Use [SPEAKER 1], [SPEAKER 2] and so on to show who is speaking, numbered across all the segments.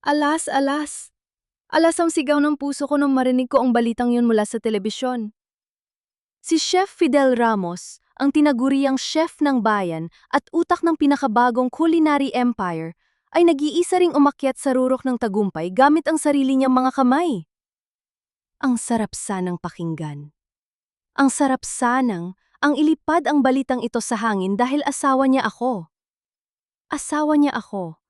[SPEAKER 1] Alas, alas. Alas ang sigaw ng puso ko nung marinig ko ang balitang yun mula sa telebisyon. Si Chef Fidel Ramos, ang tinaguriang chef ng bayan at utak ng pinakabagong culinary empire, ay nag-iisa ring umakyat sa rurok ng tagumpay gamit ang sarili niyang mga kamay. Ang sarap sanang pakinggan. Ang sarap sanang ang ilipad ang balitang ito sa hangin dahil asawa niya ako. Asawa niya ako.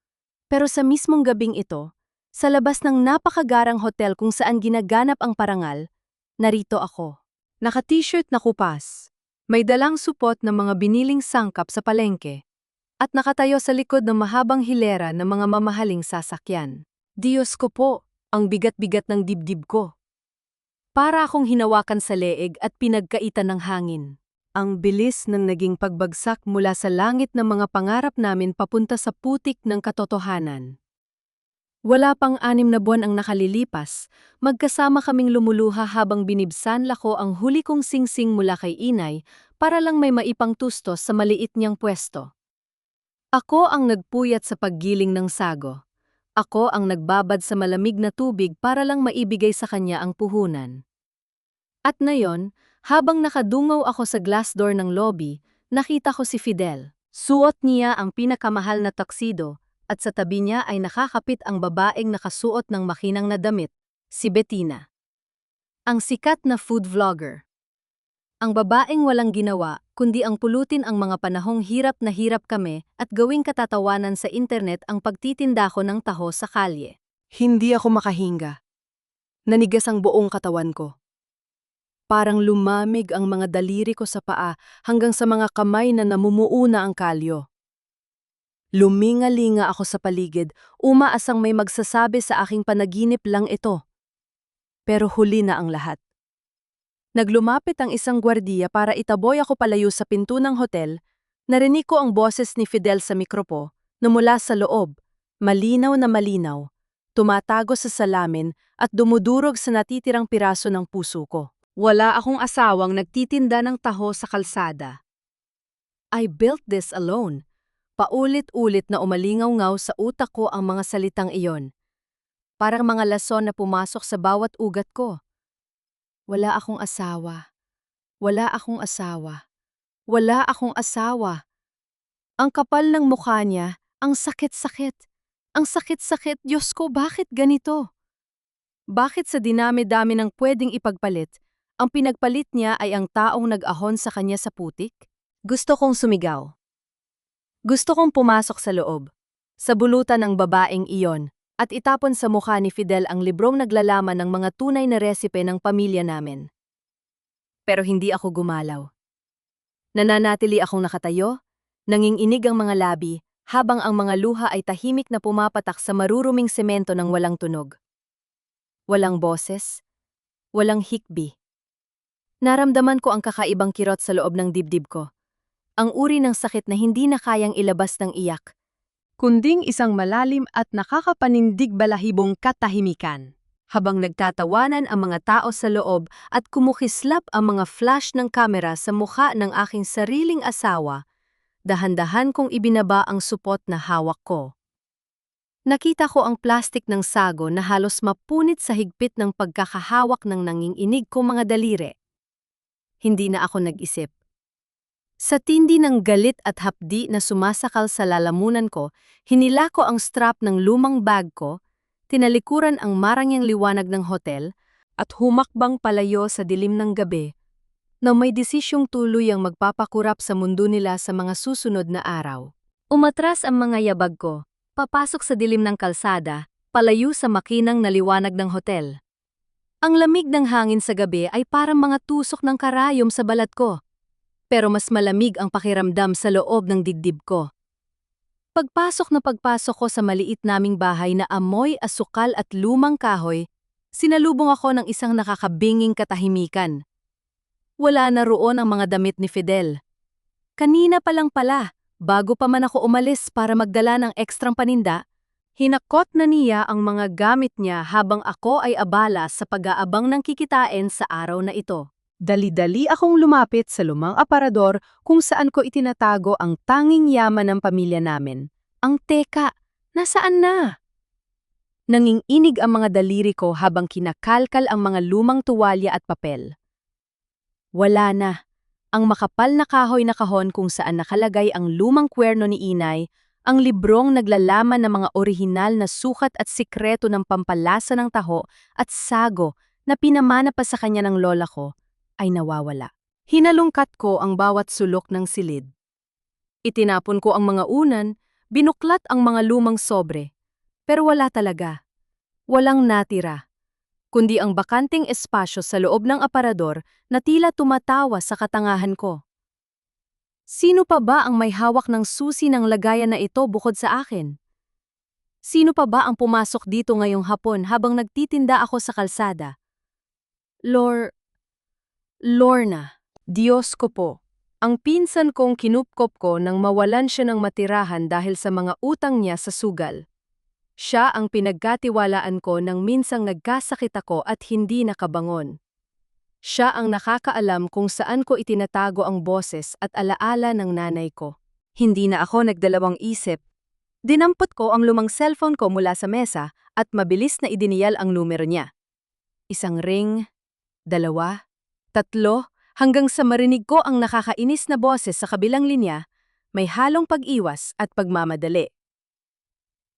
[SPEAKER 1] Pero sa mismong gabing ito, sa labas ng napakagarang hotel kung saan ginaganap ang parangal, narito ako. Naka-t-shirt na kupas, may dalang supot ng mga biniling sangkap sa palengke, at nakatayo sa likod ng mahabang hilera ng mga mamahaling sasakyan. Diyos ko po, ang bigat-bigat ng dibdib ko. Para akong hinawakan sa leeg at pinagkaitan ng hangin. Ang bilis ng naging pagbagsak mula sa langit ng mga pangarap namin papunta sa putik ng katotohanan. Wala pang 6 na buwan ang nakalilipas, magkasama kaming lumuluha habang binibsan lako ang huli kong singsing mula kay inay para lang may maipang tustos sa maliit niyang pwesto. Ako ang nagpuyat sa paggiling ng sago. Ako ang nagbabad sa malamig na tubig para lang maibigay sa kanya ang puhunan. At ngayon, habang nakadungaw ako sa glass door ng lobby, nakita ko si Fidel. Suot niya ang pinakamahal na tuxedo, at sa tabi niya ay nakakapit ang babaeng nakasuot ng makinang na damit, si Bettina. Ang sikat na food vlogger. Ang babaeng walang ginawa, kundi ang pulutin ang mga panahong hirap na hirap kami at gawing katatawanan sa internet ang pagtitinda ko ng taho sa kalye. Hindi ako makahinga. Nanigas ang buong katawan ko. Parang lumamig ang mga daliri ko sa paa hanggang sa mga kamay na namumuuna ang kalyo. Luminga-linga ako sa paligid, umaasang may magsasabi sa aking panaginip lang ito. Pero huli na ang lahat. Naglumapit ang isang gwardiya para itaboy ako palayo sa pinto ng hotel, narinig ko ang boses ni Fidel sa mikropo na mula sa loob, malinaw na malinaw, tumatago sa salamin at dumudurog sa natitirang piraso ng puso ko. Wala akong asawang nagtitinda ng taho sa kalsada. I built this alone. Paulit-ulit na umalingaw-ngaw sa utak ko ang mga salitang iyon. Parang mga lason na pumasok sa bawat ugat ko. Wala akong asawa. Wala akong asawa. Wala akong asawa. Ang kapal ng mukha niya, ang sakit-sakit. Ang sakit-sakit, Diyos ko, bakit ganito? Bakit sa dinami-dami ng pwedeng ipagpalit, ang pinagpalit niya ay ang taong nag-ahon sa kanya sa putik? Gusto kong sumigaw. Gusto kong pumasok sa loob, sa bulutan ng babaeng iyon, at itapon sa mukha ni Fidel ang librong naglalaman ng mga tunay na resipe ng pamilya namin. Pero hindi ako gumalaw. Nananatili akong nakatayo, nanginginig ang mga labi, habang ang mga luha ay tahimik na pumapatak sa maruruming semento ng walang tunog. Walang boses, walang hikbi. Naramdaman ko ang kakaibang kirot sa loob ng dibdib ko. Ang uri ng sakit na hindi na kayang ilabas ng iyak, kunding isang malalim at nakakapanindig balahibong katahimikan. Habang nagtatawanan ang mga tao sa loob at kumukislap ang mga flash ng kamera sa mukha ng aking sariling asawa, dahan-dahan kong ibinaba ang supot na hawak ko. Nakita ko ang plastik ng sago na halos mapunit sa higpit ng pagkakahawak ng nanginginig kong mga daliri. Hindi na ako nag-isip. Sa tindi ng galit at hapdi na sumasakal sa lalamunan ko, hinila ko ang strap ng lumang bag ko, tinalikuran ang marangyang liwanag ng hotel, at humakbang palayo sa dilim ng gabi, na may desisyong tuluyang magpapakurap sa mundo nila sa mga susunod na araw. Umatras ang mga yabag ko, papasok sa dilim ng kalsada, palayo sa makinang na liwanag ng hotel. Ang lamig ng hangin sa gabi ay parang mga tusok ng karayom sa balat ko. Pero mas malamig ang pakiramdam sa loob ng dibdib ko. Pagpasok ko sa maliit naming bahay na amoy asukal at lumang kahoy, sinalubong ako ng isang nakakabinging katahimikan. Wala na roon ang mga damit ni Fidel. Kanina pa lang pala, bago pa man ako umalis para magdala ng ekstrang paninda, hinakot na niya ang mga gamit niya habang ako ay abala sa pag-aabang ng kikitain sa araw na ito. Dali-dali akong lumapit sa lumang aparador kung saan ko itinatago ang tanging yaman ng pamilya namin. Ang teka, nasaan na? Nanginginig ang mga daliri ko habang kinakalkal ang mga lumang tuwalya at papel. Wala na. Ang makapal na kahoy na kahon kung saan nakalagay ang lumang kwerno ni Inay, ang librong naglalaman ng mga orihinal na sukat at sikreto ng pampalasa ng taho at sago na pinamana pa sa kanya ng lola ko, ay nawawala. Hinalungkat ko ang bawat sulok ng silid. Itinapon ko ang mga unan, binuklat ang mga lumang sobre. Pero wala talaga. Walang natira, kundi ang bakanting espasyo sa loob ng aparador na tila tumatawa sa katangahan ko. Sino pa ba ang may hawak ng susi ng lagayan na ito bukod sa akin? Sino pa ba ang pumasok dito ngayong hapon habang nagtitinda ako sa kalsada? Lorna, Diyos ko po. Ang pinsan kong kinupkop ko nang mawalan siya ng matirahan dahil sa mga utang niya sa sugal. Siya ang pinagkatiwalaan ko nang minsang nagkasakit ako at hindi nakabangon. Siya ang nakakaalam kung saan ko itinatago ang boses at alaala ng nanay ko. Hindi na ako nagdalawang isip. Dinampot ko ang lumang cellphone ko mula sa mesa at mabilis na idiniyal ang numero niya. Isang ring, dalawa, tatlo, hanggang sa marinig ko ang nakakainis na boses sa kabilang linya, may halong pag-iwas at pagmamadali.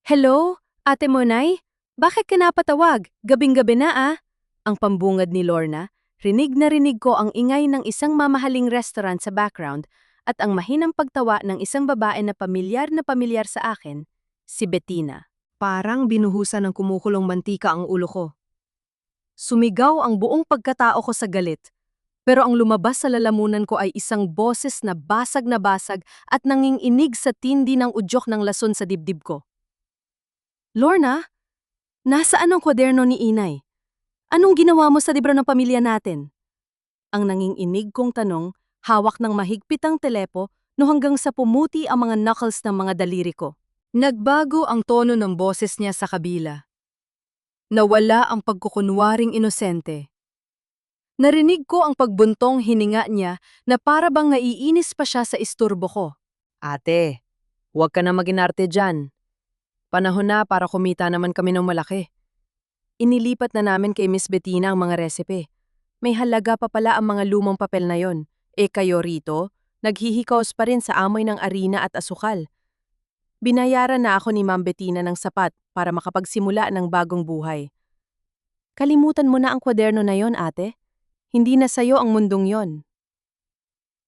[SPEAKER 1] Hello, Ate Monay? Bakit ka napatawag? Gabing-gabi na ah. Ang pambungad ni Lorna, rinig na rinig ko ang ingay ng isang mamahaling restaurant sa background at ang mahinang pagtawa ng isang babae na pamilyar sa akin, si Bettina. Parang binuhusan ng kumukulong mantika ang ulo ko. Sumigaw ang buong pagkatao ko sa galit. Pero ang lumabas sa lalamunan ko ay isang boses na basag at nanginginig sa tindi ng udyok ng lason sa dibdib ko. Lorna, nasaan ang kwaderno ni Inay? Anong ginawa mo sa libro ng pamilya natin? Ang nanginginig kong tanong, hawak ng mahigpitang telepo no hanggang sa pumuti ang mga knuckles ng mga daliri ko. Nagbago ang tono ng boses niya sa kabila. Nawala ang pagkukunwaring inosente. Narinig ko ang pagbuntong hininga niya na para bang naiinis pa siya sa isturbo ko. Ate, huwag ka na maginarte dyan. Panahon na para kumita naman kami ng malaki. Inilipat na namin kay Miss Bettina ang mga resipe. May halaga pa pala ang mga lumang papel na yon. Kayo rito, naghihikaos pa rin sa amoy ng arina at asukal. Binayaran na ako ni Ma'am Bettina ng sapat para makapagsimula ng bagong buhay. Kalimutan mo na ang kwaderno na yon, ate. Hindi na sayo ang mundong yon.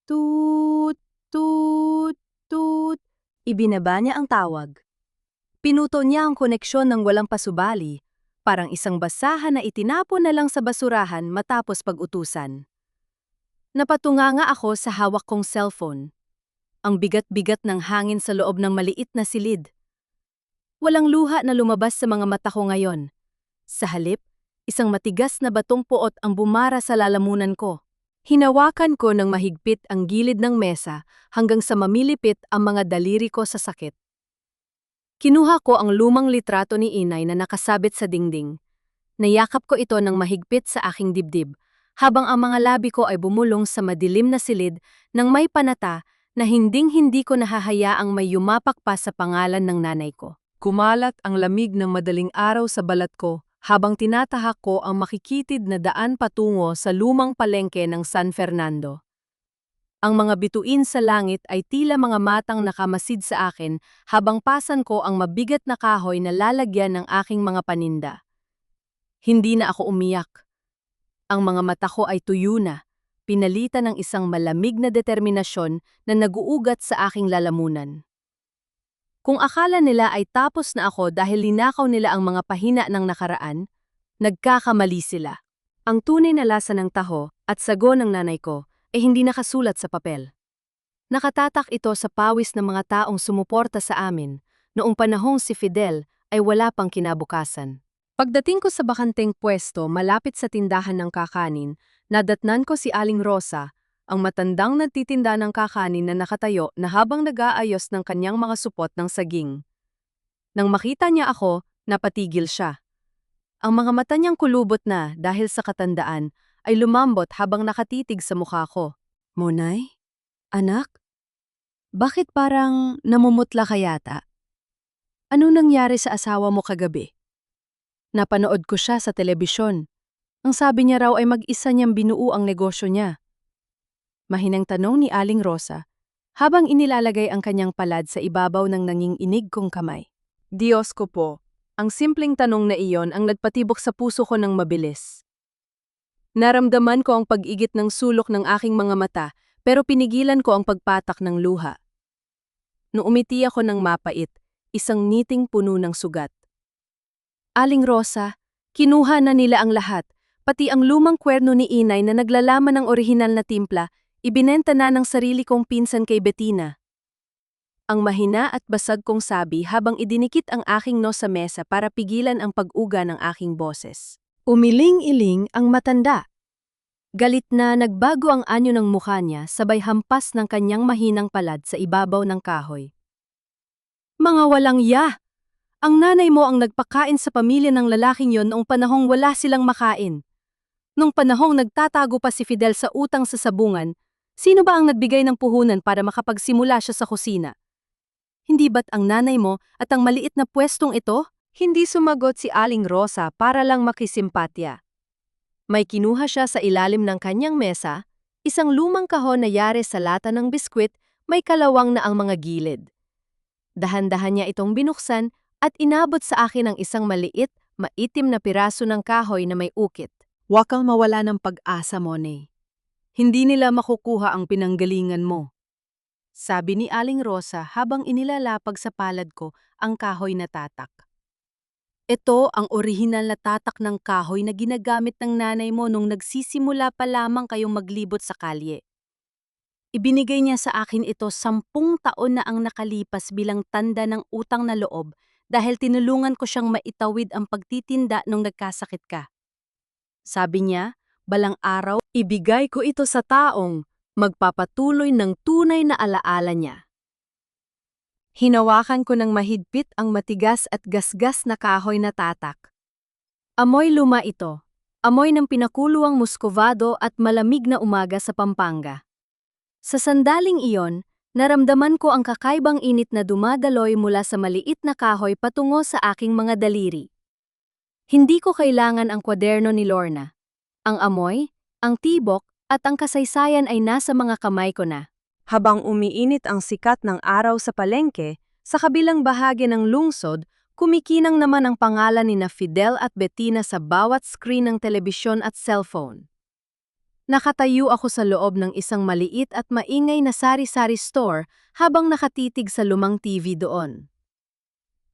[SPEAKER 1] Toot, toot, toot. Ibinaba niya ang tawag. Pinuto niya ang koneksyon ng walang pasubali, parang isang basahan na itinapon na lang sa basurahan matapos pag-utusan. Napatunganga ako sa hawak kong cellphone. Ang bigat-bigat ng hangin sa loob ng maliit na silid. Walang luha na lumabas sa mga mata ko ngayon. Sa halip, isang matigas na batong puot ang bumara sa lalamunan ko. Hinawakan ko ng mahigpit ang gilid ng mesa hanggang sa mamilipit ang mga daliri ko sa sakit. Kinuha ko ang lumang litrato ni Inay na nakasabit sa dingding. Nayakap ko ito ng mahigpit sa aking dibdib, habang ang mga labi ko ay bumulong sa madilim na silid ng may panata na hinding-hindi ko nahahayaang may yumapak pa sa pangalan ng nanay ko. Kumalat ang lamig ng madaling araw sa balat ko habang tinatahak ko ang makikitid na daan patungo sa lumang palengke ng San Fernando. Ang mga bituin sa langit ay tila mga matang nakamasid sa akin habang pasan ko ang mabigat na kahoy na lalagyan ng aking mga paninda. Hindi na ako umiyak. Ang mga mata ko ay tuyo na, pinalitan ng isang malamig na determinasyon na naguugat sa aking lalamunan. Kung akala nila ay tapos na ako dahil linakaw nila ang mga pahina ng nakaraan, nagkakamali sila. Ang tunay na lasa ng taho at sago ng nanay ko ay hindi nakasulat sa papel. Nakatatak ito sa pawis ng mga taong sumuporta sa amin noong panahong si Fidel ay wala pang kinabukasan. Pagdating ko sa bakanteng pwesto malapit sa tindahan ng kakanin, nadatnan ko si Aling Rosa, ang matandang nagtitinda ng kakanin na nakatayo na habang nag-aayos ng kanyang mga supot ng saging. Nang makita niya ako, napatigil siya. Ang mga mata niyang kulubot na dahil sa katandaan ay lumambot habang nakatitig sa mukha ko. Monay? Anak? Bakit parang namumutla ka yata? Anong nangyari sa asawa mo kagabi? Napanood ko siya sa telebisyon. Ang sabi niya raw ay mag-isa niyang binuo ang negosyo niya. Mahinang tanong ni Aling Rosa, habang inilalagay ang kanyang palad sa ibabaw ng nanginginig kong kamay. Diyos ko po, ang simpleng tanong na iyon ang nagpatibok sa puso ko ng mabilis. Naramdaman ko ang pag-igit ng sulok ng aking mga mata, pero pinigilan ko ang pagpatak ng luha. Umiti ako ng mapait, isang ngiting puno ng sugat. Aling Rosa, kinuha na nila ang lahat, pati ang lumang kwerno ni Inay na naglalaman ng orihinal na timpla, ibinenta na ng sarili kong pinsan kay Bettina. Ang mahina at basag kong sabi habang idinikit ang aking no sa mesa para pigilan ang pag-uga ng aking boses. Umiling-iling ang matanda. Galit na nagbago ang anyo ng mukha niya sabay hampas ng kanyang mahinang palad sa ibabaw ng kahoy. Mga walang ya! Ang nanay mo ang nagpakain sa pamilya ng lalaking yon noong panahong wala silang makain. Nung panahong nagtatago pa si Fidel sa utang sa sabungan, sino ba ang nagbigay ng puhunan para makapagsimula siya sa kusina? Hindi ba't ang nanay mo at ang maliit na pwestong ito? Hindi sumagot si Aling Rosa para lang makisimpatya. May kinuha siya sa ilalim ng kanyang mesa, isang lumang kahon na yari sa lata ng biskwit, may kalawang na ang mga gilid. Dahan-dahan niya itong binuksan at inabot sa akin ang isang maliit, maitim na piraso ng kahoy na may ukit. Huwag kang mawala ng pag-asa, Monay. Hindi nila makukuha ang pinanggalingan mo. Sabi ni Aling Rosa habang inilalapag sa palad ko ang kahoy na tatak. Ito ang orihinal na tatak ng kahoy na ginagamit ng nanay mo nung nagsisimula pa lamang kayong maglibot sa kalye. Ibinigay niya sa akin ito 10 taon na ang nakalipas bilang tanda ng utang na loob dahil tinulungan ko siyang maitawid ang pagtitinda nung nagkasakit ka. Sabi niya, balang araw, ibigay ko ito sa taong magpapatuloy ng tunay na alaala niya. Hinawakan ko ng mahigpit ang matigas at gasgas na kahoy na tatak. Amoy luma ito, amoy ng pinakuluang muscovado at malamig na umaga sa Pampanga. Sa sandaling iyon, naramdaman ko ang kakaibang init na dumadaloy mula sa maliit na kahoy patungo sa aking mga daliri. Hindi ko kailangan ang kwaderno ni Lorna. Ang amoy, ang tibok, at ang kasaysayan ay nasa mga kamay ko na. Habang umiinit ang sikat ng araw sa palengke, sa kabilang bahagi ng lungsod, kumikinang naman ang pangalan ni Fidel at Bettina sa bawat screen ng telebisyon at cellphone. Nakatayo ako sa loob ng isang maliit at maingay na sari-sari store habang nakatitig sa lumang TV doon.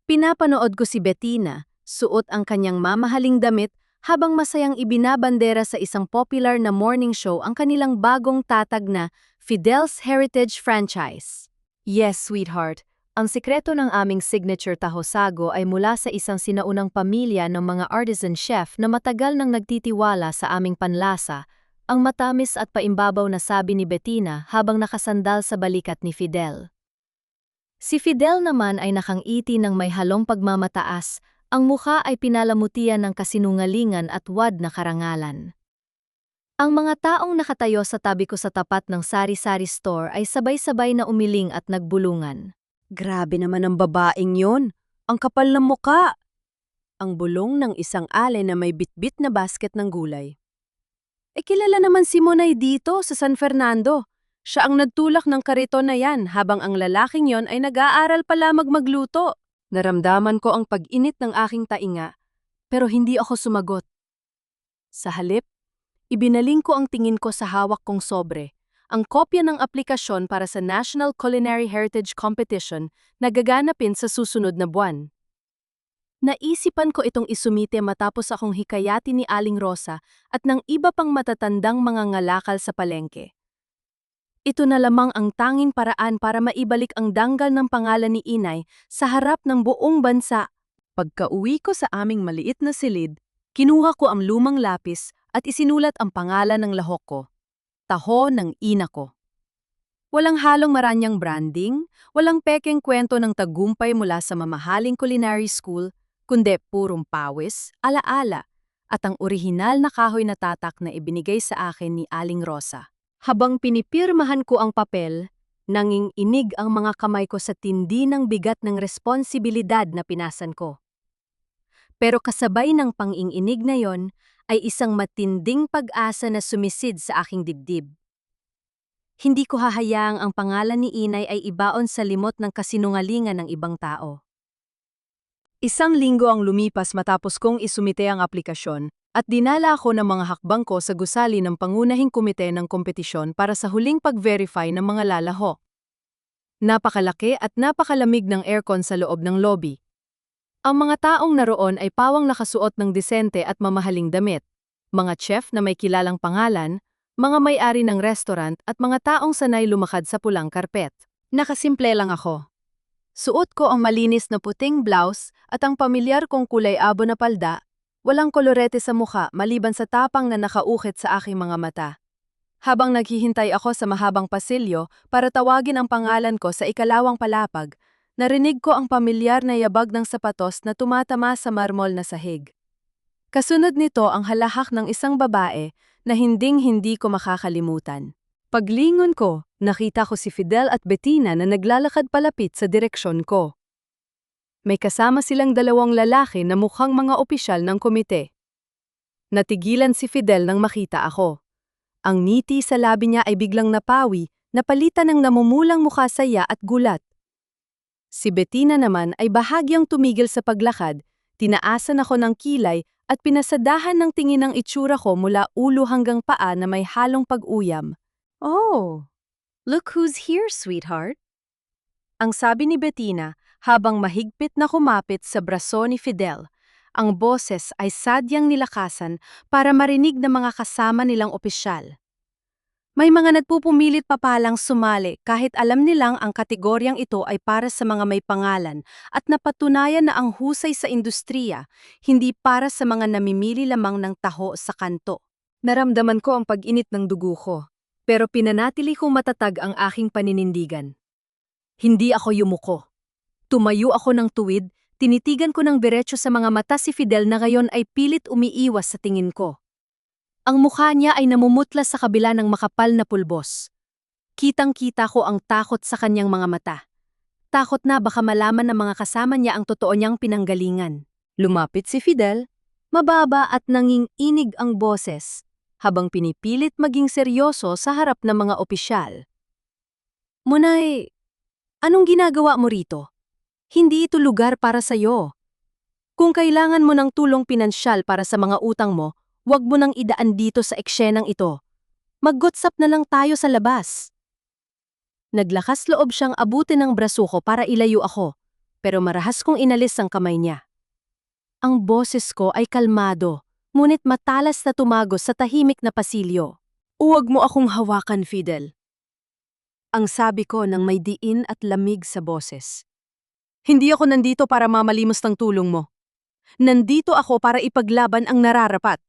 [SPEAKER 1] Pinapanood ko si Bettina, suot ang kanyang mamahaling damit habang masayang ibinabandera sa isang popular na morning show ang kanilang bagong tatag na Fidel's Heritage Franchise. Yes, sweetheart. Ang sikreto ng aming signature tahosago ay mula sa isang sinaunang pamilya ng mga artisan chef na matagal nang nagtitiwala sa aming panlasa, ang matamis at paimbabaw na sabi ni Bettina habang nakasandal sa balikat ni Fidel. Si Fidel naman ay nakangiti ng may halong pagmamataas, ang mukha ay pinalamutian ng kasinungalingan at wad na karangalan. Ang mga taong nakatayo sa tabi ko sa tapat ng sari-sari store ay sabay-sabay na umiling at nagbulungan. Grabe naman ang babaeng yon, ang kapal ng muka! Ang bulong ng isang ale na may bitbit na basket ng gulay. Kilala naman si Monay dito sa San Fernando. Siya ang nagtulak ng kariton na yan habang ang lalaking yon ay nag-aaral pa lamang magluto. Naramdaman ko ang pag-init ng aking tainga, pero hindi ako sumagot. Sa halip, ibinaling ko ang tingin ko sa hawak kong sobre, ang kopya ng aplikasyon para sa National Culinary Heritage Competition na gaganapin sa susunod na buwan. Naisipan ko itong isumite matapos akong hikayati ni Aling Rosa at ng iba pang matatandang mga ngalakal sa palengke. Ito na lamang ang tanging paraan para maibalik ang danggal ng pangalan ni Inay sa harap ng buong bansa. Pagka-uwi ko sa aming maliit na silid, kinuha ko ang lumang lapis at isinulat ang pangalan ng lahok ko. Taho ng ina ko. Walang halong maranyang branding, walang pekeng kwento ng tagumpay mula sa mamahaling culinary school, kundi purong pawis, alaala, at ang orihinal na kahoy na tatak na ibinigay sa akin ni Aling Rosa. Habang pinipirmahan ko ang papel, nanginginig ang mga kamay ko sa tindi ng bigat ng responsibilidad na pinasan ko. Pero kasabay ng pang-inginig na yon ay isang matinding pag-asa na sumisid sa aking dibdib. Hindi ko hahayaang ang pangalan ni inay ay ibaon sa limot ng kasinungalingan ng ibang tao. Isang linggo ang lumipas matapos kong isumite ang aplikasyon at dinala ako ng mga hakbang ko sa gusali ng pangunahing komite ng kompetisyon para sa huling pag-verify ng mga lalaho. Napakalaki at napakalamig ng aircon sa loob ng lobby. Ang mga taong naroon ay pawang nakasuot ng disente at mamahaling damit, mga chef na may kilalang pangalan, mga may-ari ng restaurant at mga taong sanay lumakad sa pulang karpet. Nakasimple lang ako. Suot ko ang malinis na puting blouse at ang pamilyar kong kulay abo na palda, walang kolorete sa mukha maliban sa tapang na nakaukit sa aking mga mata. Habang naghihintay ako sa mahabang pasilyo para tawagin ang pangalan ko sa ikalawang palapag, narinig ko ang pamilyar na yabag ng sapatos na tumatama sa marmol na sahig. Kasunod nito ang halahak ng isang babae na hinding-hindi ko makakalimutan. Paglingon ko, nakita ko si Fidel at Bettina na naglalakad palapit sa direksyon ko. May kasama silang dalawang lalaki na mukhang mga opisyal ng komite. Natigilan si Fidel nang makita ako. Ang ngiti sa labi niya ay biglang napawi, napalitan ng namumulang mukha saya at gulat. Si Bettina naman ay bahagyang tumigil sa paglakad, tinaasan ako ng kilay at pinasadahan ng tingin ng itsura ko mula ulo hanggang paa na may halong pag-uyam. "Oh, look who's here, sweetheart." Ang sabi ni Bettina habang mahigpit na kumapit sa braso ni Fidel. Ang boses ay sadyang nilakasan para marinig ng mga kasama nilang opisyal. May mga nagpupumilit pa palang sumali kahit alam nilang ang kategoryang ito ay para sa mga may pangalan at napatunayan na ang husay sa industriya, hindi para sa mga namimili lamang ng taho sa kanto. Naramdaman ko ang pag-init ng dugo ko, pero pinanatili kong matatag ang aking paninindigan. Hindi ako yumuko. Tumayo ako ng tuwid, tinitigan ko ng diretso sa mga mata si Fidel na ngayon ay pilit umiiwas sa tingin ko. Ang mukha niya ay namumutla sa kabila ng makapal na pulbos. Kitang-kita ko ang takot sa kanyang mga mata. Takot na baka malaman ng mga kasama niya ang totoo niyang pinanggalingan. Lumapit si Fidel, mababa at nanginginig ang boses, habang pinipilit maging seryoso sa harap ng mga opisyal. "Munay, anong ginagawa mo rito? Hindi ito lugar para sa'yo. Kung kailangan mo ng tulong pinansyal para sa mga utang mo, huwag mo nang idaan dito sa eksenang ito. Mag-gotsap na lang tayo sa labas." Naglakas loob siyang abutin ng braso ko para ilayo ako, pero marahas kong inalis ang kamay niya. Ang boses ko ay kalmado, ngunit matalas na tumagos sa tahimik na pasilyo. "Huwag mo akong hawakan, Fidel." Ang sabi ko nang may diin at lamig sa boses. "Hindi ako nandito para mamalimos ng tulong mo. Nandito ako para ipaglaban ang nararapat.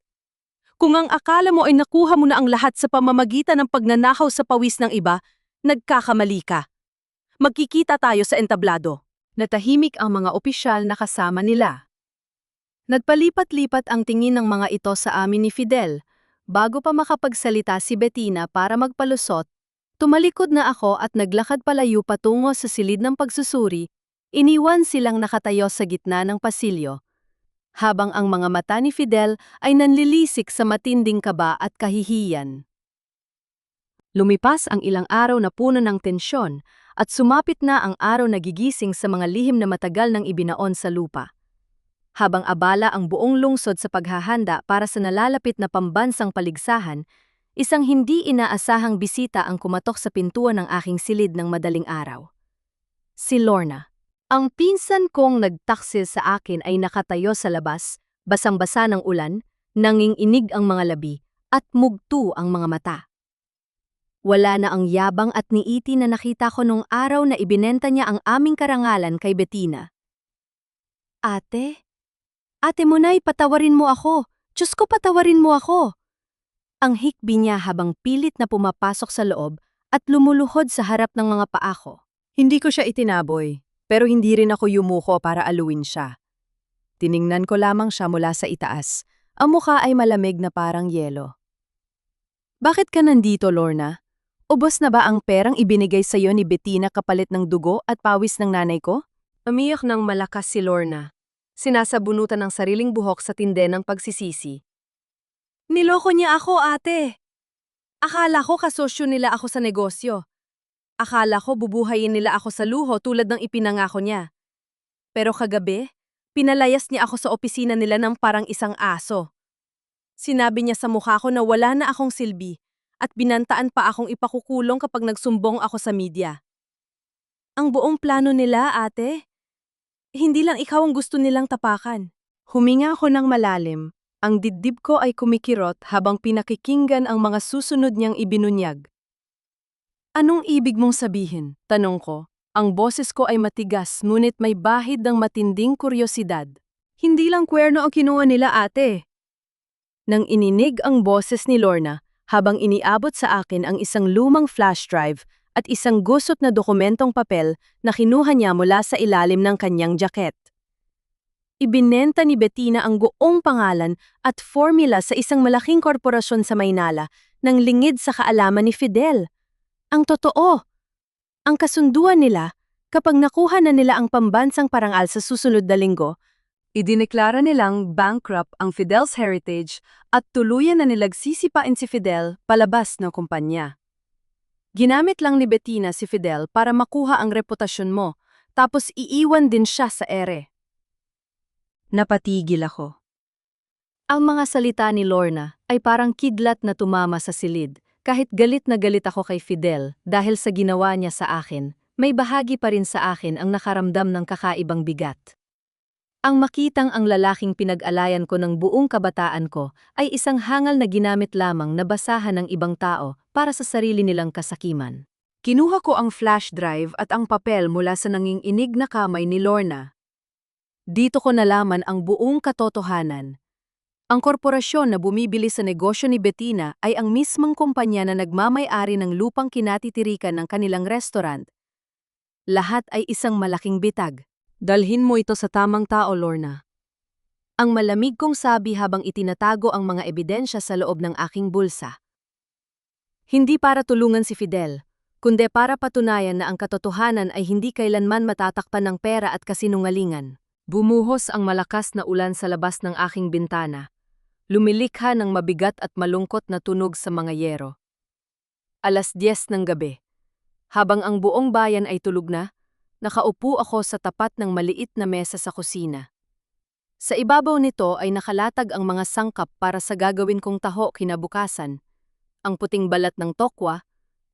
[SPEAKER 1] Kung ang akala mo ay nakuha mo na ang lahat sa pamamagitan ng pagnanakaw sa pawis ng iba, nagkakamali ka. Magkikita tayo sa entablado." Natahimik ang mga opisyal na kasama nila. Nagpalipat-lipat ang tingin ng mga ito sa amin ni Fidel. Bago pa makapagsalita si Bettina para magpalusot, tumalikod na ako at naglakad palayo patungo sa silid ng pagsusuri, iniwan silang nakatayo sa gitna ng pasilyo. Habang ang mga mata ni Fidel ay nanlilisik sa matinding kaba at kahihiyan. Lumipas ang ilang araw na puno ng tensyon at sumapit na ang araw na gigising sa mga lihim na matagal nang ibinaon sa lupa. Habang abala ang buong lungsod sa paghahanda para sa nalalapit na pambansang paligsahan, isang hindi inaasahang bisita ang kumatok sa pintuan ng aking silid ng madaling araw. Si Lorna. Ang pinsan kong nagtaksil sa akin ay nakatayo sa labas, basang-basa ng ulan, nanginginig ang mga labi, at mugto ang mga mata. Wala na ang yabang at niiti na nakita ko nung araw na ibinenta niya ang aming karangalan kay Bettina. "Ate? Ate Munay, patawarin mo ako! Diyos ko, patawarin mo ako!" Ang hikbi niya habang pilit na pumapasok sa loob at lumuluhod sa harap ng mga paa ko. Hindi ko siya itinaboy. Pero hindi rin ako yumuko para aluin siya. Tiningnan ko lamang siya mula sa itaas. Ang mukha ay malamig na parang yelo. "Bakit ka nandito, Lorna? Ubos na ba ang perang ibinigay sa iyo ni Bettina kapalit ng dugo at pawis ng nanay ko?" Umiyak ng malakas si Lorna. Sinasabunutan ng sariling buhok sa tinde ng pagsisisi. Niloko niya ako, ate. Akala ko kasosyo nila ako sa negosyo. Akala ko bubuhayin nila ako sa luho tulad ng ipinangako niya. Pero kagabi, pinalayas niya ako sa opisina nila ng parang isang aso. Sinabi niya sa mukha ko na wala na akong silbi at binantaan pa akong ipakukulong kapag nagsumbong ako sa media. Ang buong plano nila, ate. Hindi lang ikaw ang gusto nilang tapakan. Huminga ako ng malalim. Ang dibdib ko ay kumikirot habang pinakikinggan ang mga susunod niyang ibinunyag. Anong ibig mong sabihin? Tanong ko. Ang boses ko ay matigas ngunit may bahid ng matinding kuryosidad. Hindi lang kwerno ang kinuha nila, ate. Nang ininig ang boses ni Lorna habang iniabot sa akin ang isang lumang flash drive at isang gusot na dokumentong papel na kinuha niya mula sa ilalim ng kanyang jacket. Ibinenta ni Bettina ang buong pangalan at formula sa isang malaking korporasyon sa Maynala nang lingid sa kaalaman ni Fidel. Ang totoo, ang kasunduan nila kapag nakuha na nila ang pambansang parangal sa susunod na linggo, idineklara nilang bankrupt ang Fidel's heritage at tuluyan na nilagsisipain si Fidel palabas ng kumpanya. Ginamit lang ni Bettina si Fidel para makuha ang reputasyon mo, tapos iiwan din siya sa ere. Napatigil ako. Ang mga salita ni Lorna ay parang kidlat na tumama sa silid. Kahit galit na galit ako kay Fidel dahil sa ginawa niya sa akin, may bahagi pa rin sa akin ang nakaramdam ng kakaibang bigat. Ang makitang ang lalaking pinag-alayan ko ng buong kabataan ko ay isang hangal na ginamit lamang na basahan ng ibang tao para sa sarili nilang kasakiman. Kinuha ko ang flash drive at ang papel mula sa nanginginig na kamay ni Lorna. Dito ko nalaman ang buong katotohanan. Ang korporasyon na bumibili sa negosyo ni Bettina ay ang mismong kumpanya na nagmamay-ari ng lupang kinatitirikan ng kanilang restaurant. Lahat ay isang malaking bitag. Dalhin mo ito sa tamang tao, Lorna. Ang malamig kong sabi habang itinatago ang mga ebidensya sa loob ng aking bulsa. Hindi para tulungan si Fidel, kundi para patunayan na ang katotohanan ay hindi kailanman matatakpan ng pera at kasinungalingan. Bumuhos ang malakas na ulan sa labas ng aking bintana. Lumilikha ng mabigat at malungkot na tunog sa mga yero. 10:00 ng gabi. Habang ang buong bayan ay tulog na, nakaupo ako sa tapat ng maliit na mesa sa kusina. Sa ibabaw nito ay nakalatag ang mga sangkap para sa gagawin kong taho kinabukasan, ang puting balat ng tokwa,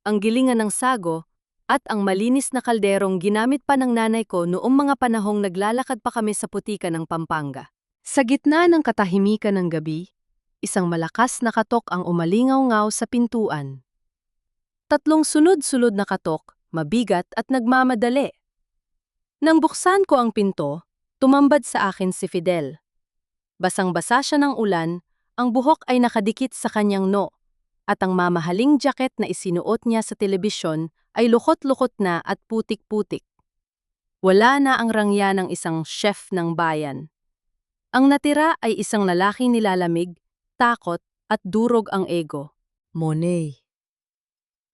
[SPEAKER 1] ang gilingan ng sago, at ang malinis na kalderong ginamit pa ng nanay ko noong mga panahong naglalakad pa kami sa putika ng Pampanga. Sa gitna ng katahimikan ng gabi, isang malakas na katok ang umalingaw-ngaw sa pintuan. 3 sunod-sunod na katok, mabigat at nagmamadali. Nang buksan ko ang pinto, tumambad sa akin si Fidel. Basang-basa siya ng ulan, ang buhok ay nakadikit sa kanyang noo, at ang mamahaling jacket na isinuot niya sa telebisyon ay lukot-lukot na at putik-putik. Wala na ang rangya ng isang chef ng bayan. Ang natira ay isang lalaking nilalamig, takot at durog ang ego. Monet.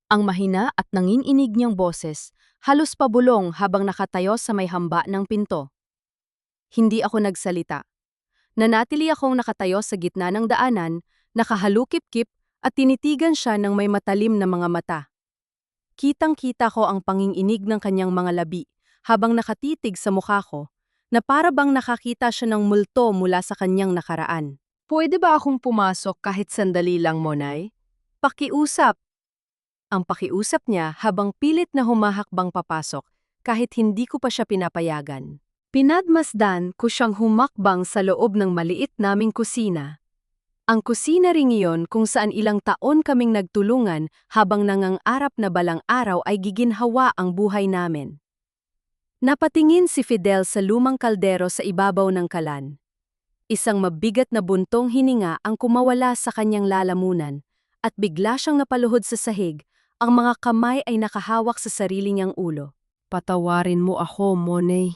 [SPEAKER 1] Ang mahina at nanginginig niyang boses, halos pabulong habang nakatayo sa may hamba ng pinto. Hindi ako nagsalita. Nanatili akong nakatayo sa gitna ng daanan, nakahalukip-kip at tinitigan siya ng may matalim na mga mata. Kitang-kita ko ang panginginig ng kanyang mga labi habang nakatitig sa mukha ko, na para bang nakakita siya ng multo mula sa kanyang nakaraan. Pwede ba akong pumasok kahit sandali lang, Monay? Pakiusap. Ang pakiusap niya habang pilit na humahakbang papasok kahit hindi ko pa siya pinapayagan. Pinadmasdan ko siyang humakbang sa loob ng maliit naming kusina. Ang kusina ring iyon kung saan ilang taon kaming nagtulungan habang nangangarap na balang araw ay giginhawa ang buhay namin. Napatingin si Fidel sa lumang kaldero sa ibabaw ng kalan. Isang mabigat na buntong hininga ang kumawala sa kanyang lalamunan at bigla siyang napaluhod sa sahig, ang mga kamay ay nakahawak sa sarili niyang ulo. Patawarin mo ako, Monet.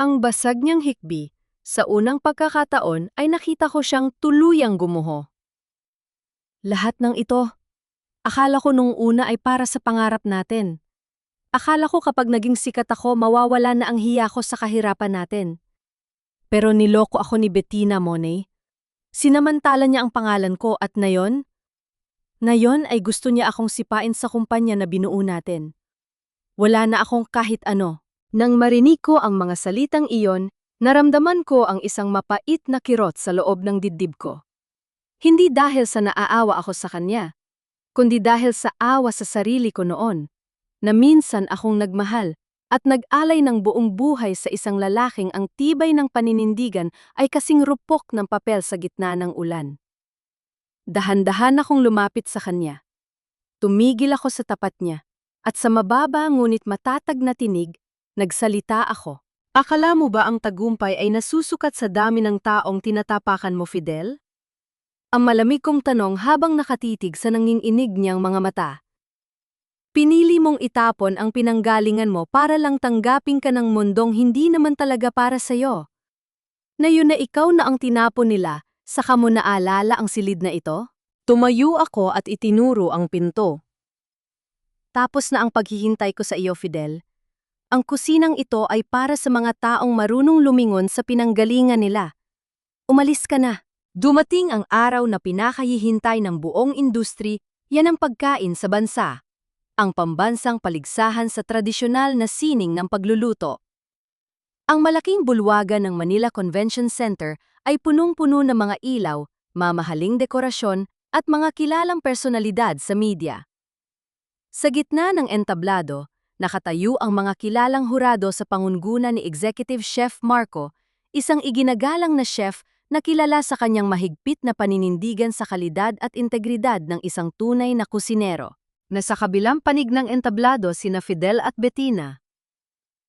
[SPEAKER 1] Ang basag niyang hikbi. Sa unang pagkakataon ay nakita ko siyang tuluyang gumuho. Lahat ng ito, akala ko nung una ay para sa pangarap natin. Akala ko kapag naging sikat ako, mawawala na ang hiya ko sa kahirapan natin. Pero niloko ako ni Bettina, Monay. Sinamantala niya ang pangalan ko at ngayon ay gusto niya akong sipain sa kumpanya na binuo natin. Wala na akong kahit ano. Nang marinig ko ang mga salitang iyon, naramdaman ko ang isang mapait na kirot sa loob ng dibdib ko. Hindi dahil sa naaawa ako sa kanya, kundi dahil sa awa sa sarili ko noon, na minsan akong nagmahal at nag-alay ng buong buhay sa isang lalaking ang tibay ng paninindigan ay kasing rupok ng papel sa gitna ng ulan. Dahan-dahan akong lumapit sa kanya. Tumigil ako sa tapat niya, at sa mababa ngunit matatag na tinig, nagsalita ako. Akala mo ba ang tagumpay ay nasusukat sa dami ng taong tinatapakan mo, Fidel? Ang malamig kong tanong habang nakatitig sa nanginginig niyang mga mata. Pinili mong itapon ang pinanggalingan mo para lang tanggapin ka ng mundong hindi naman talaga para sa'yo. Na yun na ikaw na ang tinapon nila, saka mo naalala ang silid na ito? Tumayo ako at itinuro ang pinto. Tapos na ang paghihintay ko sa iyo, Fidel. Ang kusinang ito ay para sa mga taong marunong lumingon sa pinanggalingan nila. Umalis ka na. Dumating ang araw na pinakahihintay ng buong industri, yan ang pagkain sa bansa. Ang pambansang paligsahan sa tradisyonal na sining ng pagluluto. Ang malaking bulwagan ng Manila Convention Center ay punong-puno ng mga ilaw, mamahaling dekorasyon, at mga kilalang personalidad sa media. Sa gitna ng entablado, nakatayo ang mga kilalang hurado sa pangunguna ni Executive Chef Marco, isang iginagalang na chef na kilala sa kanyang mahigpit na paninindigan sa kalidad at integridad ng isang tunay na kusinero. Nasa kabilang panig ng entablado sina Fidel at Bettina.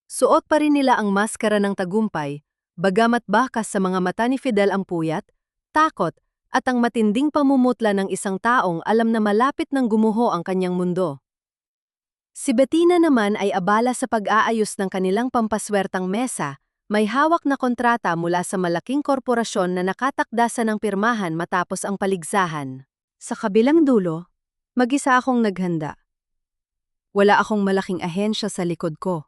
[SPEAKER 1] Suot pa rin nila ang maskara ng tagumpay, bagamat bakas sa mga mata ni Fidel ang puyat, takot, at ang matinding pamumutla ng isang taong alam na malapit ng gumuho ang kanyang mundo. Si Bettina naman ay abala sa pag-aayos ng kanilang pampaswertang mesa, may hawak na kontrata mula sa malaking korporasyon na nakatakda ng pirmahan matapos ang paligsahan. Sa kabilang dulo, mag-isa akong naghanda. Wala akong malaking ahensya sa likod ko.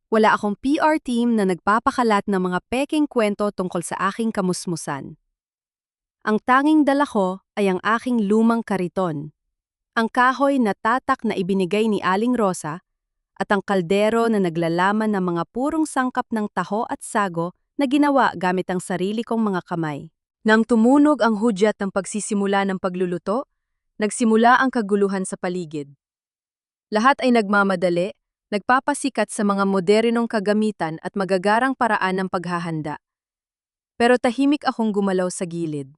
[SPEAKER 1] Wala akong PR team na nagpapakalat ng mga peking kwento tungkol sa aking kamusmusan. Ang tanging dala ko ay ang aking lumang kariton. Ang kahoy na tatak na ibinigay ni Aling Rosa at ang kaldero na naglalaman ng mga purong sangkap ng taho at sago na ginawa gamit ang sarili kong mga kamay. Nang tumunog ang hudyat ng pagsisimula ng pagluluto, nagsimula ang kaguluhan sa paligid. Lahat ay nagmamadali, nagpapasikat sa mga modernong kagamitan at magagarang paraan ng paghahanda. Pero tahimik akong gumalaw sa gilid.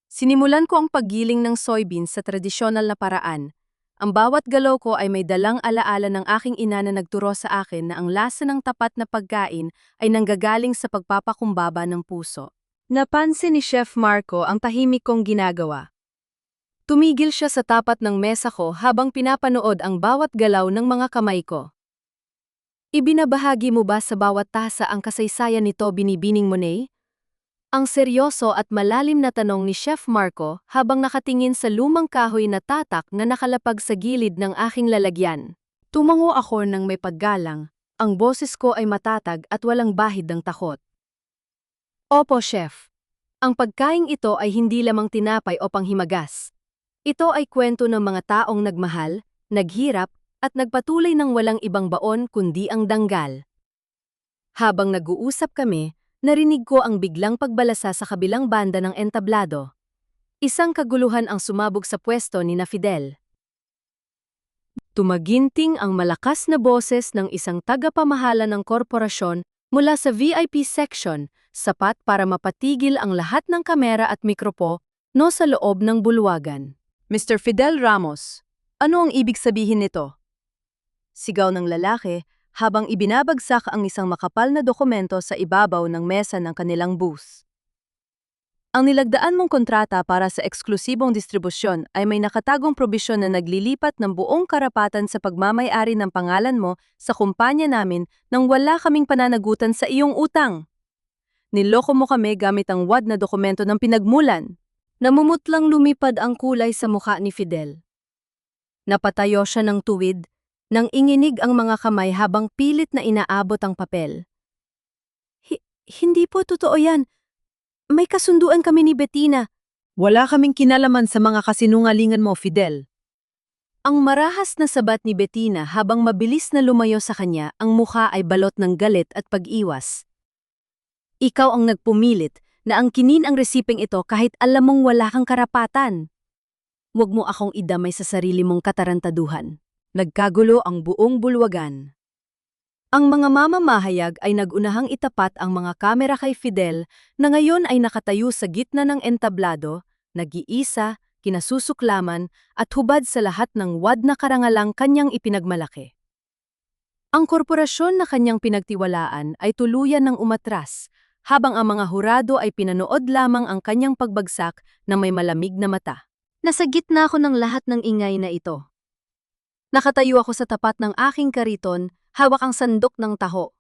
[SPEAKER 1] Sinimulan ko ang paggiling ng soybeans sa tradisyonal na paraan. Ang bawat galaw ko ay may dalang alaala ng aking ina na nagturo sa akin na ang lasa ng tapat na pagkain ay nanggagaling sa pagpapakumbaba ng puso. Napansin ni Chef Marco ang tahimik kong ginagawa. Tumigil siya sa tapat ng mesa ko habang pinapanood ang bawat galaw ng mga kamay ko. Ibinabahagi mo ba sa bawat tasa ang kasaysayan nito, binibining Monet? Ang seryoso at malalim na tanong ni Chef Marco habang nakatingin sa lumang kahoy na tatak na nakalapag sa gilid ng aking lalagyan. Tumango ako ng may paggalang, ang boses ko ay matatag at walang bahid ng takot. Opo, Chef. Ang pagkaing ito ay hindi lamang tinapay o panghimagas. Ito ay kwento ng mga taong nagmahal, naghirap, at nagpatuloy ng walang ibang baon kundi ang danggal. Habang nag-uusap kami, narinig ko ang biglang pagbalasa sa kabilang banda ng entablado. Isang kaguluhan ang sumabog sa pwesto ni na Fidel. Tumaginting ang malakas na boses ng isang tagapamahala ng korporasyon mula sa VIP section, sapat para mapatigil ang lahat ng kamera at mikropo sa loob ng bulwagan. Mr. Fidel Ramos, ano ang ibig sabihin nito? Sigaw ng lalaki habang ibinabagsak ang isang makapal na dokumento sa ibabaw ng mesa ng kanilang booth. Ang nilagdaan mong kontrata para sa eksklusibong distribusyon ay may nakatagong probisyon na naglilipat ng buong karapatan sa pagmamay-ari ng pangalan mo sa kumpanya namin nang wala kaming pananagutan sa iyong utang. Niloko mo kami gamit ang wad na dokumento ng pinagmulan. Namumutlang lumipad ang kulay sa mukha ni Fidel. Napatayo siya ng tuwid, nang inginig ang mga kamay habang pilit na inaabot ang papel. Hindi po totoo yan. May kasunduan kami ni Bettina.
[SPEAKER 2] Wala kaming kinalaman sa mga kasinungalingan mo, Fidel.
[SPEAKER 1] Ang marahas na sabat ni Bettina habang mabilis na lumayo sa kanya, ang mukha ay balot ng galit at pag-iwas. Ikaw ang nagpumilit na angkinin ang resipeng ito kahit alam mong wala kang karapatan. Huwag mo akong idamay sa sarili mong katarantaduhan. Nagkagulo ang buong bulwagan. Ang mga mamamahayag ay nagunahang itapat ang mga kamera kay Fidel na ngayon ay nakatayo sa gitna ng entablado, nag-iisa, kinasusuklaman at hubad sa lahat ng wad na karangalang kanyang ipinagmalaki. Ang korporasyon na kanyang pinagtiwalaan ay tuluyan ng umatras, habang ang mga hurado ay pinanood lamang ang kanyang pagbagsak na may malamig na mata. Nasa gitna ako ng lahat ng ingay na ito. Nakatayo ako sa tapat ng aking kariton, hawak ang sandok ng taho.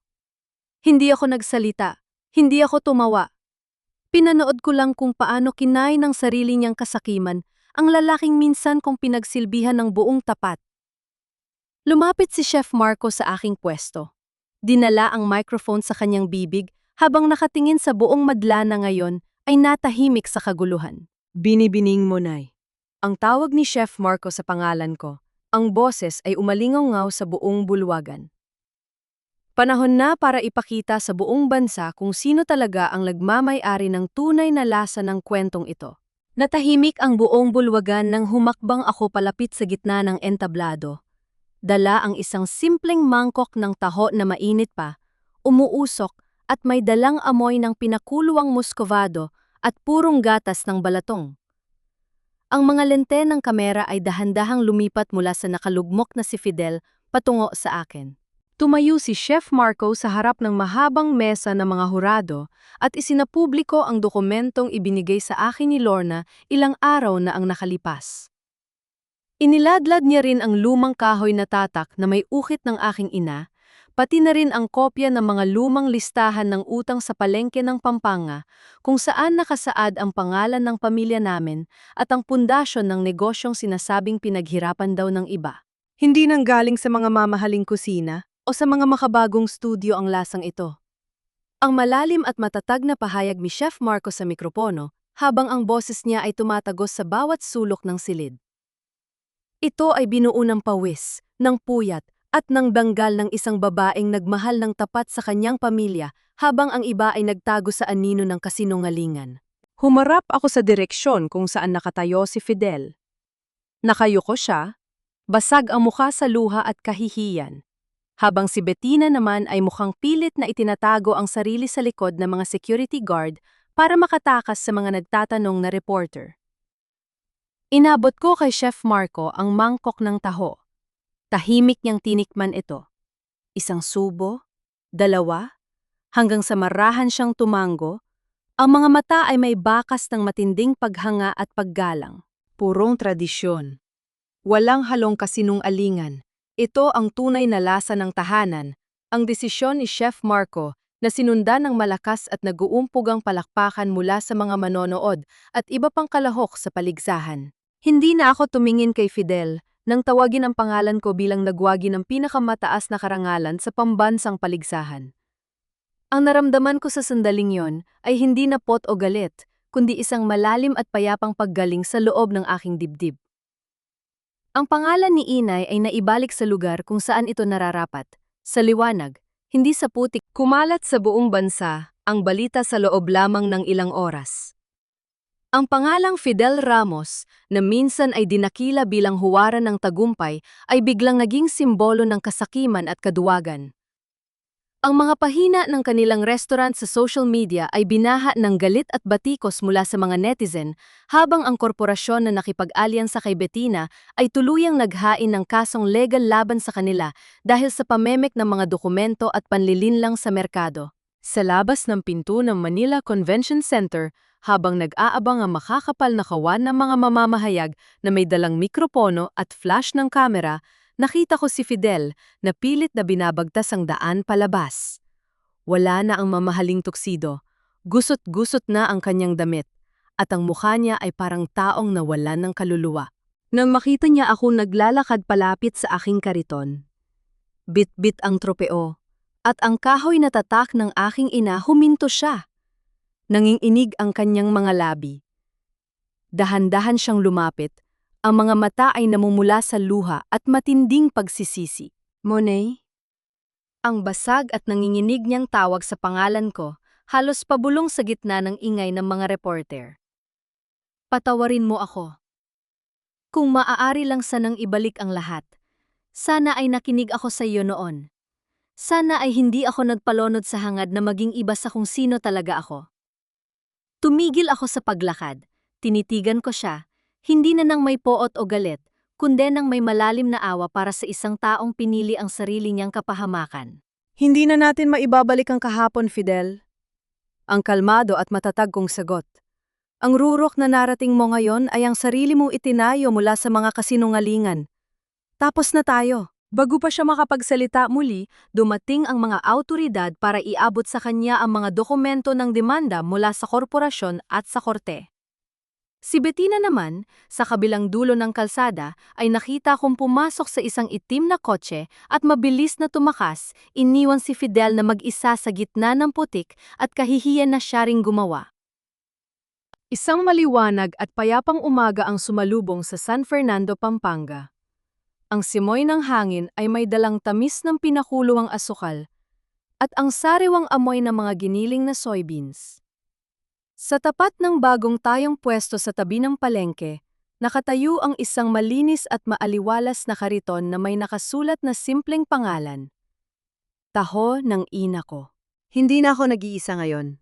[SPEAKER 1] Hindi ako nagsalita, hindi ako tumawa. Pinanood ko lang kung paano kinay ng sarili niyang kasakiman ang lalaking minsan kong pinagsilbihan ng buong tapat. Lumapit si Chef Marco sa aking pwesto. Dinala ang microphone sa kanyang bibig habang nakatingin sa buong madla na ngayon ay natahimik sa kaguluhan.
[SPEAKER 2] Binibining mo, Nay.
[SPEAKER 1] Ang tawag ni Chef Marco sa pangalan ko, ang boses ay umalingaw sa buong bulwagan. Panahon na para ipakita sa buong bansa kung sino talaga ang nagmamay-ari ng tunay na lasa ng kwentong ito. Natahimik ang buong bulwagan nang humakbang ako palapit sa gitna ng entablado. Dala ang isang simpleng mangkok ng taho na mainit pa, umuusok at may dalang amoy ng pinakuluang muscovado at purong gatas ng balatong. Ang mga lente ng kamera ay dahan-dahang lumipat mula sa nakalugmok na si Fidel patungo sa akin. Tumayo si Chef Marco sa harap ng mahabang mesa ng mga hurado at isinapubliko ang dokumentong ibinigay sa akin ni Lorna ilang araw na ang nakalipas. Iniladlad niya rin ang lumang kahoy na tatak na may ukit ng aking ina, pati na rin ang kopya ng mga lumang listahan ng utang sa palengke ng Pampanga kung saan nakasaad ang pangalan ng pamilya namin at ang pundasyon ng negosyong sinasabing pinaghirapan daw ng iba.
[SPEAKER 2] Hindi nanggaling sa mga mamahaling kusina o sa mga makabagong studio ang lasang ito.
[SPEAKER 1] Ang malalim at matatag na pahayag ni Chef Marco sa mikropono habang ang boses niya ay tumatagos sa bawat sulok ng silid. Ito ay binuo ng pawis, ng puyat, at ng danggal ng isang babaeng nagmahal ng tapat sa kanyang pamilya habang ang iba ay nagtago sa anino ng kasinungalingan.
[SPEAKER 2] Humarap ako sa direksyon kung saan nakatayo si Fidel. Nakayuko siya, basag ang mukha sa luha at kahihiyan. Habang si Bettina naman ay mukhang pilit na itinatago ang sarili sa likod ng mga security guard para makatakas sa mga nagtatanong na reporter. Inabot ko kay Chef Marco ang mangkok ng taho. Tahimik niyang tinikman ito. Isang subo, dalawa, hanggang sa marahan siyang tumango. Ang mga mata ay may bakas ng matinding paghanga at paggalang. Purong tradisyon. Walang halong kasinungalingan. Ito ang tunay na lasa ng tahanan, ang desisyon ni Chef Marco na sinundan ng malakas at nag-uumpugang palakpakan mula sa mga manonood at iba pang kalahok sa paligsahan. Hindi na ako tumingin kay Fidel nang tawagin ang pangalan ko bilang nagwagi ng pinakamataas na karangalan sa pambansang paligsahan. Ang naramdaman ko sa sandaling yon ay hindi na pot o galit, kundi isang malalim at payapang paggaling sa loob ng aking dibdib. Ang pangalan ni Inay ay naibalik sa lugar kung saan ito nararapat, sa liwanag, hindi sa putik. Kumalat sa buong bansa ang balita sa loob lamang ng ilang oras. Ang pangalang Fidel Ramos, na minsan ay dinakila bilang huwaran ng tagumpay, ay biglang naging simbolo ng kasakiman at kaduwagan. Ang mga pahina ng kanilang restaurant sa social media ay binaha ng galit at batikos mula sa mga netizen, habang ang korporasyon na nakipag-alyansa kay Bettina ay tuluyang naghain ng kasong legal laban sa kanila dahil sa pamemek ng mga dokumento at panlilinlang sa merkado. Sa labas ng pinto ng Manila Convention Center, habang nag-aabang ang makakapal na kawan ng mga mamamahayag na may dalang mikropono at flash ng kamera, nakita ko si Fidel na pilit na binabagtas ang daan palabas. Wala na ang mamahaling tuksido, gusot-gusot na ang kanyang damit, at ang mukha niya ay parang taong nawalan ng kaluluwa. Nang makita niya ako naglalakad palapit sa aking kariton, bit-bit ang tropeo,
[SPEAKER 1] At ang kahoy na tatak ng aking ina huminto siya. Nanginginig ang kanyang mga labi. Dahan-dahan siyang lumapit, ang mga mata ay namumula sa luha at matinding pagsisisi.
[SPEAKER 2] Monet?
[SPEAKER 1] Ang basag at nanginginig niyang tawag sa pangalan ko, halos pabulong sa gitna ng ingay ng mga reporter. Patawarin mo ako. Kung maaari lang sanang ibalik ang lahat, sana ay nakinig ako sa iyo noon. Sana ay hindi ako nagpalonod sa hangad na maging iba sa kung sino talaga ako. Tumigil ako sa paglakad, tinitigan ko siya, hindi na nang may poot o galit, kundi nang may malalim na awa para sa isang taong pinili ang sarili niyang kapahamakan.
[SPEAKER 2] Hindi na natin maibabalik ang kahapon, Fidel. Ang kalmado at matatag kong sagot. Ang rurok na narating mo ngayon ay ang sarili mong itinayo mula sa mga kasinungalingan. Tapos na tayo. Bago pa siya makapagsalita muli, dumating ang mga awtoridad para iabot sa kanya ang mga dokumento ng demanda mula sa korporasyon at sa korte. Si Bettina naman, sa kabilang dulo ng kalsada, ay nakita kong pumasok sa isang itim na kotse at mabilis na tumakas, iniwan si Fidel na mag-isa sa gitna ng putik at kahihiyan na siya ring gumawa. Isang maliwanag at payapang umaga ang sumalubong sa San Fernando, Pampanga. Ang simoy ng hangin ay may dalang tamis ng pinakuluang asukal at ang sariwang amoy ng mga giniling na soybeans. Sa tapat ng bagong tayong pwesto sa tabi ng palengke, nakatayo ang isang malinis at maaliwalas na kariton na may nakasulat na simpleng pangalan. Taho ng ina ko. Hindi na ako nag-iisa ngayon.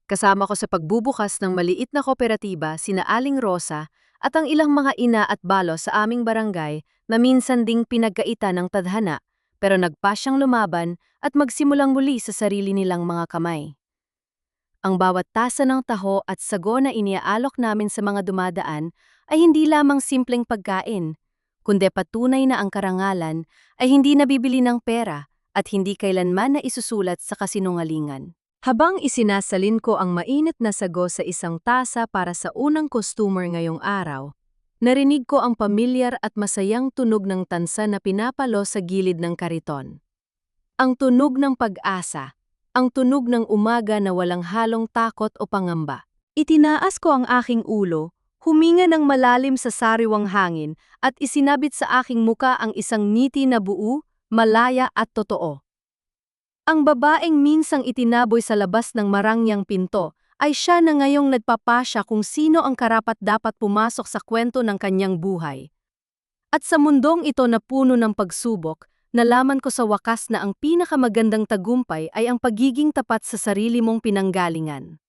[SPEAKER 2] Kasama ko sa pagbubukas ng maliit na kooperatiba sina Aling Rosa at ang ilang mga ina at balo sa aming barangay na minsan ding pinagkaita ng tadhana pero nagpasyang lumaban at magsimulang muli sa sarili nilang mga kamay. Ang bawat tasa ng taho at sago na iniaalok namin sa mga dumadaan ay hindi lamang simpleng pagkain, kundi patunay na ang karangalan ay hindi nabibili ng pera at hindi kailanman na isusulat sa kasinungalingan. Habang isinasalin ko ang mainit na sago sa isang tasa para sa unang customer ngayong araw, narinig ko ang pamilyar at masayang tunog ng tansa na pinapalo sa gilid ng kariton. Ang tunog ng pag-asa, ang tunog ng umaga na walang halong takot o pangamba. Itinaas ko ang aking ulo, huminga ng malalim sa sariwang hangin at isinabit sa aking muka ang isang ngiti na buo, malaya at totoo. Ang babaeng minsang itinaboy sa labas ng marangyang pinto ay siya na ngayong nagpapasya kung sino ang karapat-dapat pumasok sa kwento ng kanyang buhay. At sa mundong ito na puno ng pagsubok, nalaman ko sa wakas na ang pinakamagandang tagumpay ay ang pagiging tapat sa sarili mong pinanggalingan.